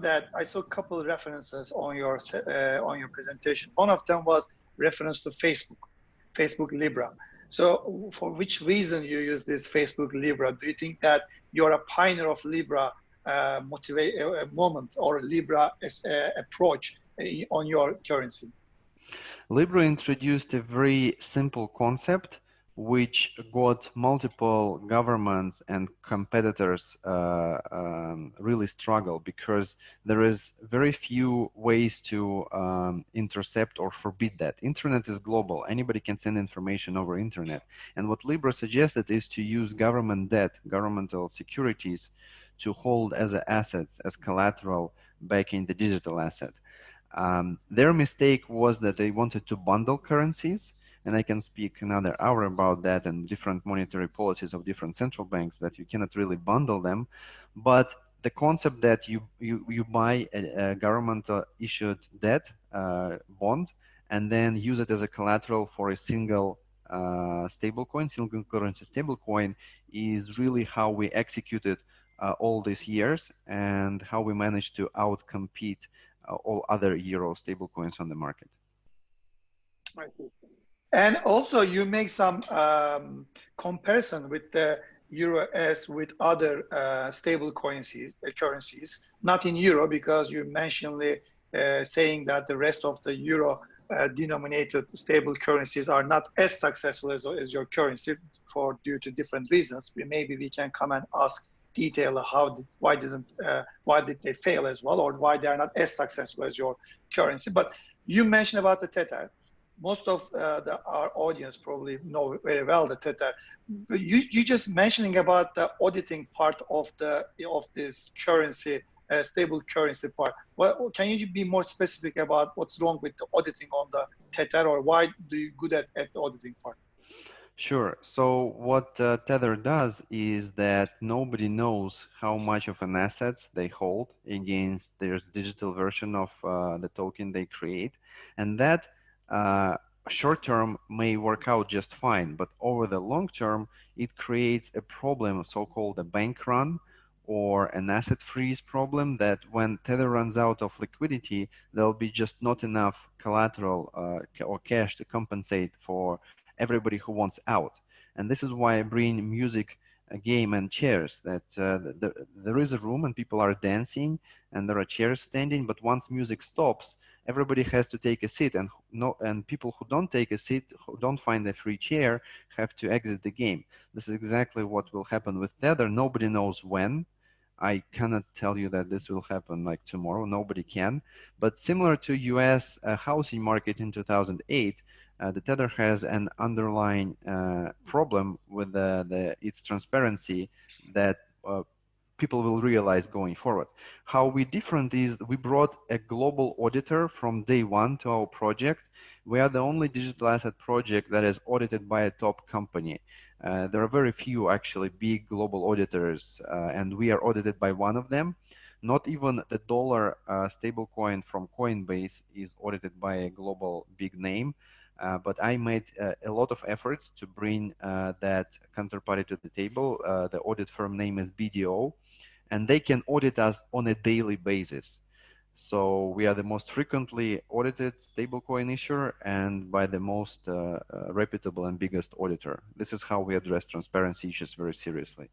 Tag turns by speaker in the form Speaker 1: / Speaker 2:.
Speaker 1: that I saw a couple of references on your presentation. One of them was reference to Facebook Libra. So for which reason you use this Facebook Libra? Do you think that you're a pioneer of Libra moment or Libra approach on your currency?
Speaker 2: Libra introduced a very simple concept which got multiple governments and competitors really struggle, because there is very few ways to intercept or forbid that. Internet is global. Anybody can send information over internet. And what Libra suggested is to use government debt, governmental securities, to hold as assets, as collateral, backing the digital asset. Their mistake was that they wanted to bundle currencies, and I can speak another hour about that and different monetary policies of different central banks, that you cannot really bundle them. But the concept that you buy a government issued debt bond and then use it as a collateral for a single stablecoin, single currency stablecoin, is really how we executed all these years and how we managed to outcompete all other euro stablecoins on the market.
Speaker 1: I see. And also you make some comparison with the EURS with other stable currencies, not in euro, because you mentioned saying that the rest of the euro denominated stable currencies are not as successful as your currency due to different reasons. Maybe we can come and ask detail why did they fail as well, or why they are not as successful as your currency. But you mentioned about the Tether. Most of our audience probably know very well the Tether. You just mentioning about the auditing part of this currency, stable currency part. Well, can you be more specific about what's wrong with the auditing on the Tether, or why do you good at the auditing part?
Speaker 2: Sure. So what Tether does is that nobody knows how much of an asset they hold against their digital version of the token they create, and that short term may work out just fine, but over the long term it creates a problem, so-called a bank run or an asset freeze problem, that when Tether runs out of liquidity, there'll be just not enough collateral or cash to compensate for everybody who wants out. And this is why I bring music, a game, and chairs, that there is a room and people are dancing and there are chairs standing, but once music stops, everybody has to take a seat, and people who don't take a seat, who don't find a free chair, have to exit the game. This is exactly what will happen with Tether. Nobody knows when. I cannot tell you that this will happen like tomorrow. Nobody can. But similar to US housing market in 2008, the Tether has an underlying problem with its transparency that people will realize going forward. How we different is we brought a global auditor from day one to our project. We are the only digital asset project that is audited by a top company. There are very few actually big global auditors, and we are audited by one of them. Not even the dollar stablecoin from Coinbase is audited by a global big name. But I made a lot of efforts to bring that counterparty to the table. The audit firm name is BDO, and they can audit us on a daily basis. So we are the most frequently audited stablecoin issuer and by the most reputable and biggest auditor. This is how we address transparency issues very seriously.